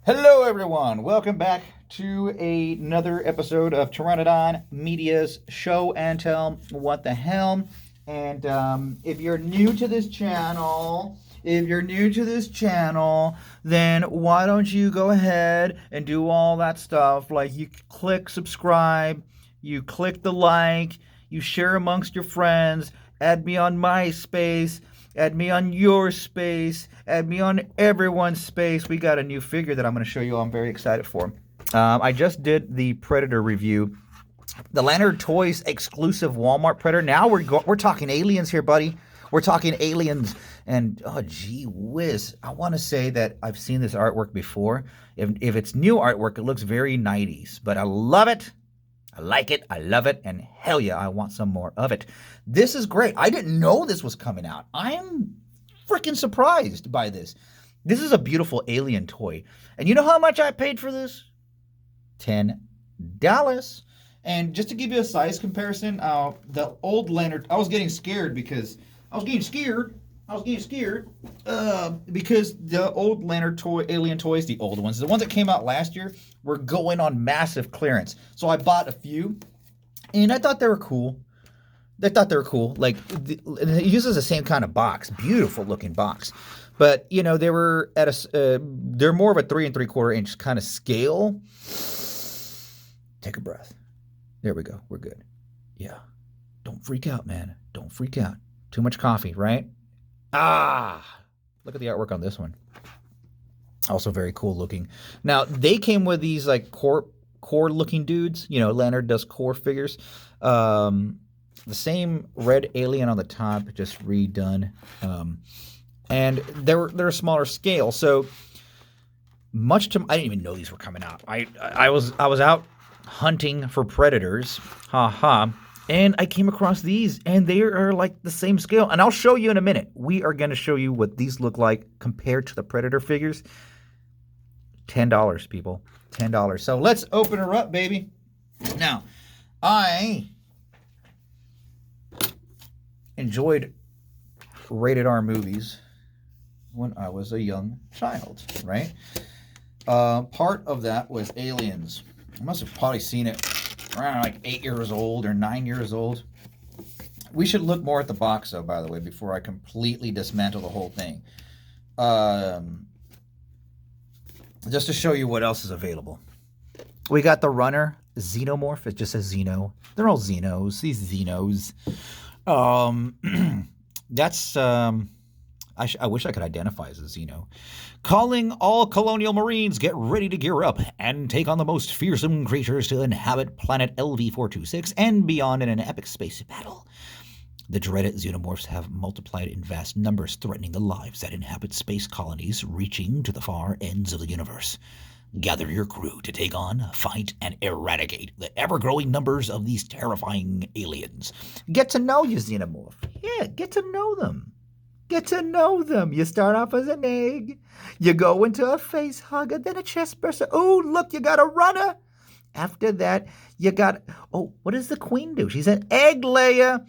Hello, everyone. Welcome back to another episode of Pteranodon Media's show and tell what the hell. And if you're new to this channel, then why don't you go ahead and do all that stuff? Like you click subscribe, you click the like, you share amongst your friends, add me on MySpace. Add me on your space. Add me on everyone's space. We got a new figure that I'm going to show you all. I'm very excited for. I just did the Predator review. The Lanard Toys exclusive Walmart Predator. Now we're talking aliens here, buddy. We're talking aliens. And, oh, gee whiz. I want to say that I've seen this artwork before. If it's new artwork, it looks very 90s. But I love it. I like it, I love it, and hell yeah, I want some more of it. This is great. I didn't know this was coming out. I am freaking surprised by this. This is a beautiful alien toy. And you know how much I paid for this? $10. And just to give you a size comparison, the old Lanard, I was getting scared because the old Lanard toy, alien toys, the old ones, the ones that came out last year, were going on massive clearance. So I bought a few, and I thought they were cool. Like, it uses the same kind of box, beautiful looking box. But you know, they were at they're more of a 3 3/4 inch kind of scale. Take a breath. There we go. We're good. Yeah. Don't freak out, man. Don't freak out. Too much coffee, right? Look at the artwork on this one. Also very cool looking. Now, they came with these like core looking dudes. You know, Lanard does core figures. The same red alien on the top, just redone. And they're a smaller scale. So much to I didn't even know these were coming out. I was out hunting for predators. And I came across these, and they are like the same scale. And I'll show you in a minute. We are going to show you what these look like compared to the Predator figures. $10, people. $10. So let's open her up, baby. Now, I enjoyed rated R movies when I was a young child, right? Part of that was Aliens. I must have probably seen it around like 8 years old or 9 years old. We should look more at the box, though, by the way, before I completely dismantle the whole thing. Just to show you what else is available. We got the Runner Xenomorph. It just says Xeno. They're all Xenos. These Xenos. That's... I wish I could identify as a Xeno. Calling all colonial marines, get ready to gear up and take on the most fearsome creatures to inhabit planet LV-426 and beyond in an epic space battle. The dreaded xenomorphs have multiplied in vast numbers, threatening the lives that inhabit space colonies reaching to the far ends of the universe. Gather your crew to take on, fight, and eradicate the ever-growing numbers of these terrifying aliens. Get to know your xenomorph. Yeah, get to know them. Get to know them. You start off as an egg. You go into a face hugger, then a chest burster. Oh, look, you got a runner. After that, you got... Oh, what does the queen do? She's an egg layer.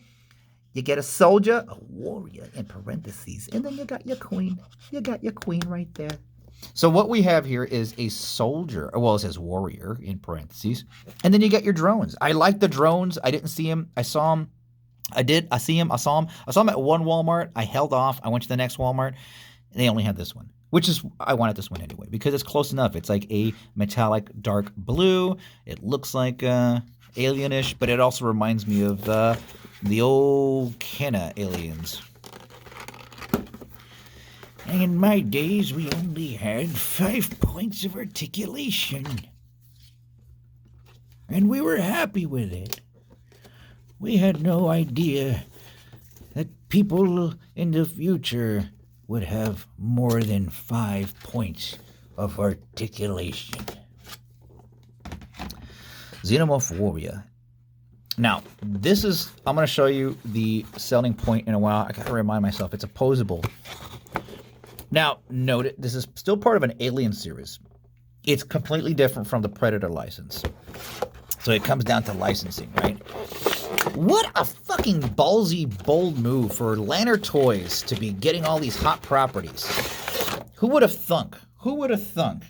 You get a soldier, a warrior in parentheses. And then you got your queen. You got your queen right there. So what we have here is a soldier. Well, it says warrior in parentheses. And then you got your drones. I like the drones. I didn't see him. I saw him. I saw him at one Walmart. I held off. I went to the next Walmart, and they only had this one, which is, I wanted this one anyway, because it's close enough. It's like a metallic dark blue. It looks like alienish, but it also reminds me of the old Kenna aliens. In my days, we only had 5 points of articulation, and we were happy with it. We had no idea that people in the future would have more than 5 points of articulation. Xenomorph Warrior. Now, this is, I'm going to show you the selling point in a while. I got to remind myself, it's opposable. Now, note it, this is still part of an Alien series. It's completely different from the Predator license. So it comes down to licensing, right? What a fucking ballsy, bold move for Lanard Toys to be getting all these hot properties. Who would have thunk? Who would have thunk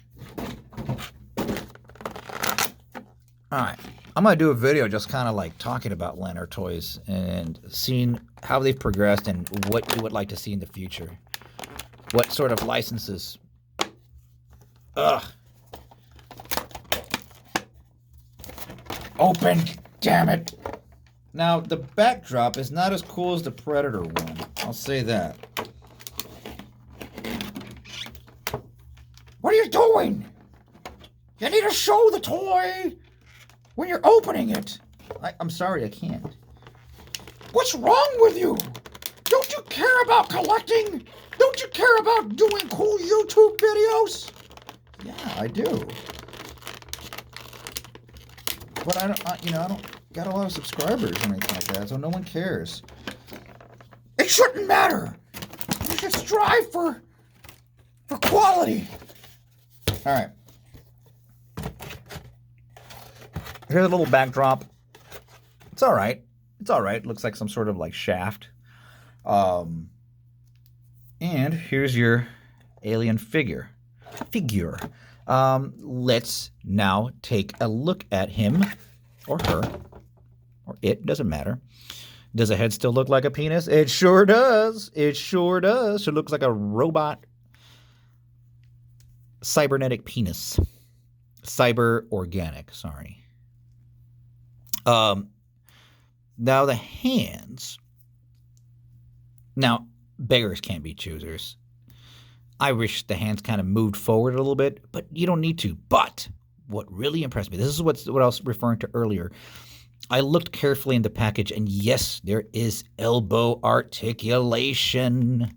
All right. I'm going to do a video just kind of like talking about Lanard toys and seeing how they've progressed and what you would like to see in the future. What sort of licenses. Ugh. Open, damn it. Now, the backdrop is not as cool as the Predator one. I'll say that. What are you doing? You need to show the toy when you're opening it. I'm sorry, I can't. What's wrong with you? Don't you care about collecting? Don't you care about doing cool YouTube videos? Yeah, I do. But I don't, I don't got a lot of subscribers or anything like that, so no one cares. It shouldn't matter. You should strive for quality. All right. Here's a little backdrop. It's all right. It's all right. It looks like some sort of like shaft. And here's your alien figure. Let's now take a look at him or her or it, doesn't matter. Does the head still look like a penis? It sure does. It sure does. It looks like a robot cybernetic penis. Cyber organic, sorry. Now the hands. Now, beggars can't be choosers. I wish the hands kind of moved forward a little bit, but you don't need to. But what really impressed me, this is what I was referring to earlier. I looked carefully in the package, and yes, there is elbow articulation.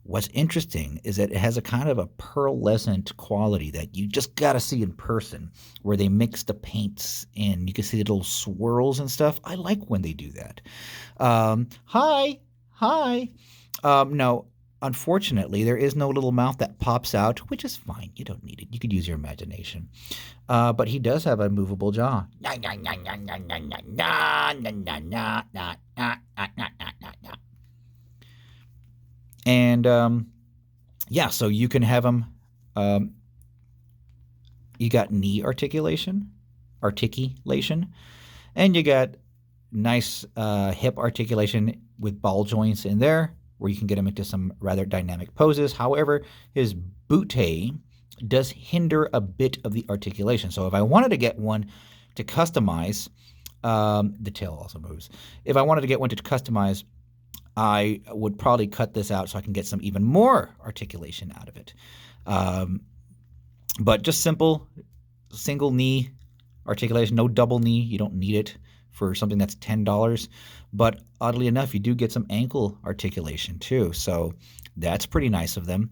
What's interesting is that it has a kind of a pearlescent quality that you just got to see in person, where they mix the paints in. You can see the little swirls and stuff. I like when they do that. Hi. No, unfortunately, there is no little mouth that pops out, which is fine. You don't need it. You could use your imagination. But he does have a movable jaw. And yeah, so you can have him. You got knee articulation, and you got nice hip articulation with ball joints in there, where you can get him into some rather dynamic poses. However, his bootay does hinder a bit of the articulation. So if I wanted to get one to customize, the tail also moves. If I wanted to get one to customize, I would probably cut this out so I can get some even more articulation out of it. But just simple, single knee articulation, no double knee. You don't need it for something that's $10. But oddly enough, you do get some ankle articulation too. So that's pretty nice of them.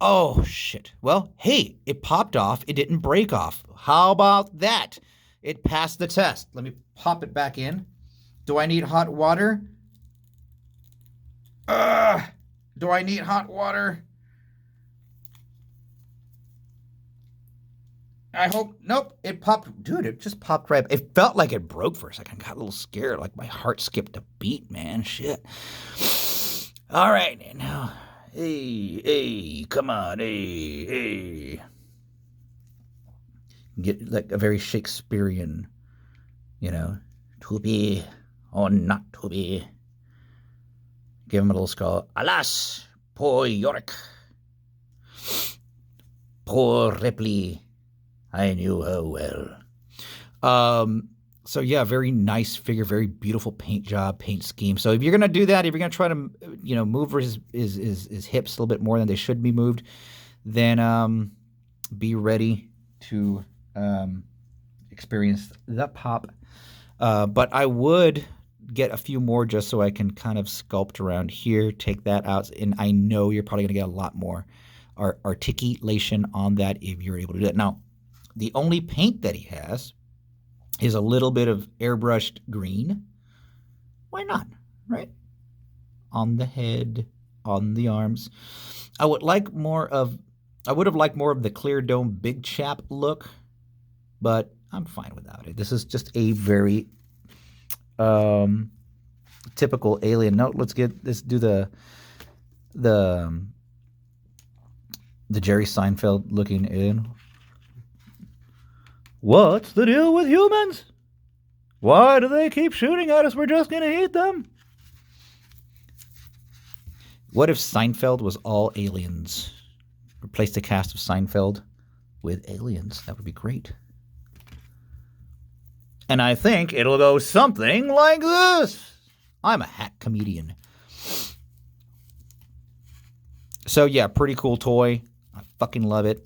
Oh, shit. Well, hey, it popped off. It didn't break off. How about that? It passed the test. Let me pop it back in. Do I need hot water? Do I need hot water? I hope. Nope. It popped. Dude, it just popped right. It felt like it broke for a second. I got a little scared. Like my heart skipped a beat, man. Shit. All right. Now, hey, come on. Hey. Get like a very Shakespearean, to be or not to be. Give him a little skull. Alas, poor Yorick. Poor Ripley. I knew her well. So yeah, very nice figure, very beautiful paint job, paint scheme. So if you're gonna do that, if you're gonna try to, move his hips a little bit more than they should be moved, then be ready to experience the pop. But I would get a few more just so I can kind of sculpt around here, take that out, and I know you're probably gonna get a lot more articulation on that if you're able to do that. Now, the only paint that he has is a little bit of airbrushed green. Why not, right? On the head, on the arms. I would have liked more of the clear dome big chap look, but I'm fine without it. This is just a very typical alien. Now let's do the Jerry Seinfeld looking in. What's the deal with humans? Why do they keep shooting at us? We're just going to eat them. What if Seinfeld was all aliens? Replace the cast of Seinfeld with aliens. That would be great. And I think it'll go something like this. I'm a hack comedian. So yeah, pretty cool toy. I fucking love it.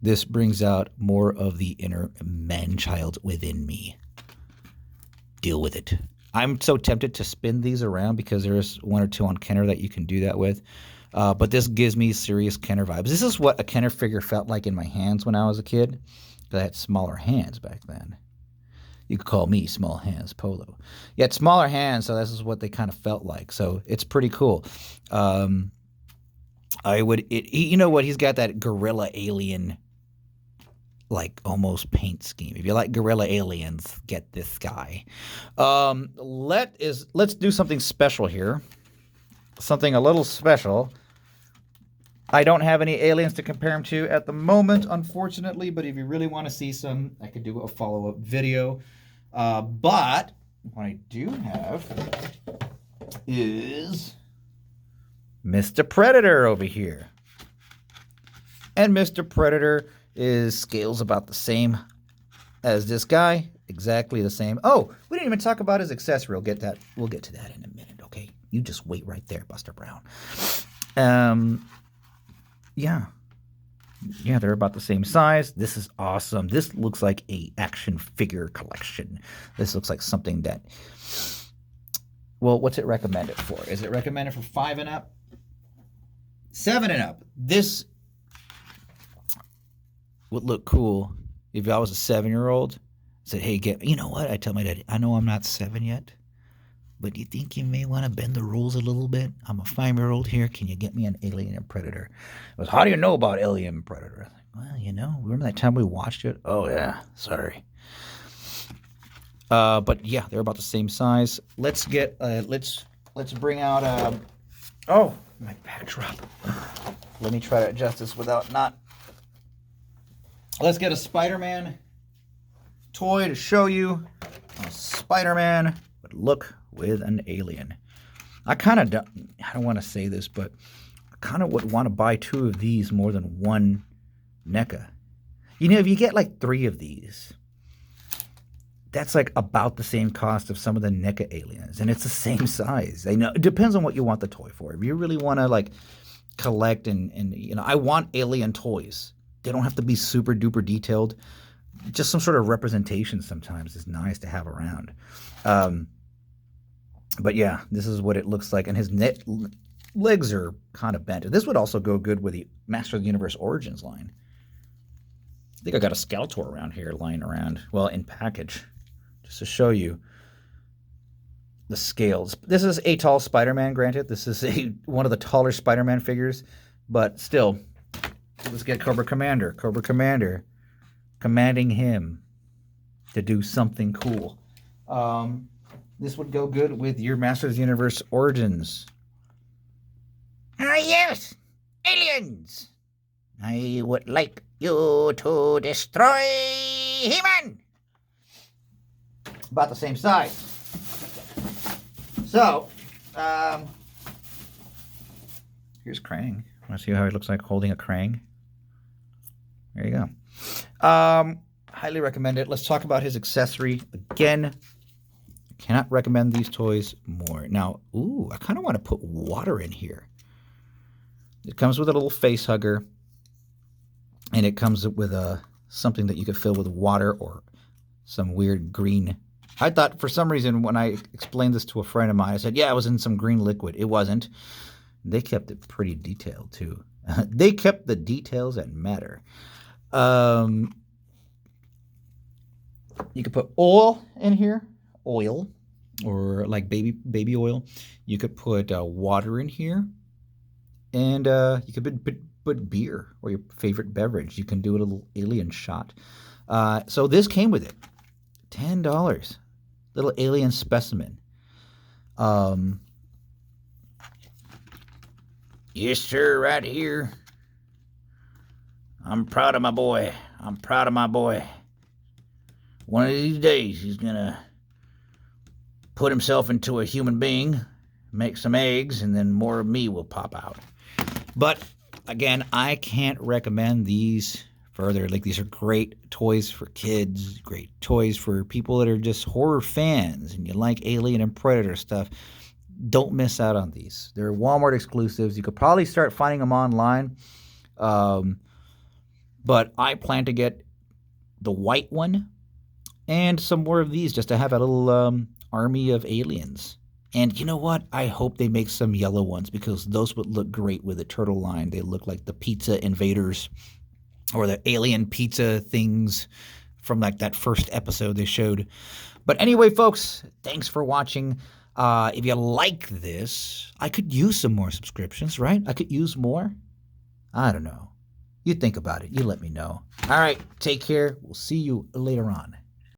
This brings out more of the inner man-child within me. Deal with it. I'm so tempted to spin these around because there's one or two on Kenner that you can do that with. But this gives me serious Kenner vibes. This is what a Kenner figure felt like in my hands when I was a kid. Because I had smaller hands back then. You could call me Small Hands Polo. You had smaller hands, so this is what they kind of felt like. So it's pretty cool. You know what? He's got that gorilla alien, like almost paint scheme. If you like gorilla aliens, get this guy. Let's do something special here. Something a little special. I don't have any aliens to compare him to at the moment, unfortunately, but if you really want to see some, I could do a follow-up video. But what I do have is Mr. Predator over here. And Mr. Predator scales about the same as this guy. Exactly the same. Oh, we didn't even talk about his accessory. We'll get to that in a minute, okay? You just wait right there, Buster Brown. Yeah, they're about the same size. This is awesome. This looks like a action figure collection. This looks like something that, well, what's it recommended for? Is it recommended for 5 and up? 7 and up. This would look cool if I was a 7-year-old. Said, hey, you know what? I tell my dad, I know I'm not 7 yet, but do you think you may want to bend the rules a little bit? I'm a 5-year-old here. Can you get me an Alien and Predator? I was, how do you know about Alien and Predator? I was like, well, you know, remember that time we watched it? Oh, yeah. Sorry. But yeah, they're about the same size. Let's get, let's bring out, oh, my backdrop. Let me try to adjust this without not. Let's get a Spider-Man toy to show you how Spider-Man would look with an alien. I don't want to say this, but I kind of would want to buy 2 of these more than one NECA. You know, if you get like 3 of these, that's like about the same cost of some of the NECA aliens, and it's the same size. I know it depends on what you want the toy for. If you really want to like collect and you know, I want alien toys. They don't have to be super duper detailed. Just some sort of representation sometimes is nice to have around. But yeah, this is what it looks like. And his legs are kind of bent. This would also go good with the Master of the Universe Origins line. I think I got a Skeletor around here lying around. Well, in package. Just to show you the scales. This is a tall Spider-Man, granted. This is one of the taller Spider-Man figures. But still, let's get Cobra Commander. Cobra Commander. Commanding him to do something cool. This would go good with your Masters of the Universe Origins. Ah, yes! Aliens! I would like you to destroy He-Man! About the same size. So, here's Krang. Want to see how he looks like holding a Krang? There you go. Highly recommend it. Let's talk about his accessory again. Cannot recommend these toys more. Now, ooh, I kind of want to put water in here. It comes with a little face hugger, and it comes with something that you could fill with water or some weird green. I thought for some reason when I explained this to a friend of mine, I said, yeah, it was in some green liquid. It wasn't. They kept it pretty detailed, too. They kept the details that matter. You could put oil in here, oil, or like baby oil. You could put water in here, and you could put beer or your favorite beverage. You can do a little alien shot. So this came with it, $10, little alien specimen. Yes, sir, right here. I'm proud of my boy. I'm proud of my boy. One of these days, he's gonna put himself into a human being, make some eggs, and then more of me will pop out. But again, I can't recommend these further. Like, these are great toys for kids, great toys for people that are just horror fans and you like Alien and Predator stuff. Don't miss out on these. They're Walmart exclusives. You could probably start finding them online. But I plan to get the white one and some more of these just to have a little army of aliens. And you know what? I hope they make some yellow ones because those would look great with the turtle line. They look like the pizza invaders or the alien pizza things from like that first episode they showed. But anyway, folks, thanks for watching. If you like this, I could use some more subscriptions, right? I could use more. I don't know. You think about it. You let me know. All right. Take care. We'll see you later on.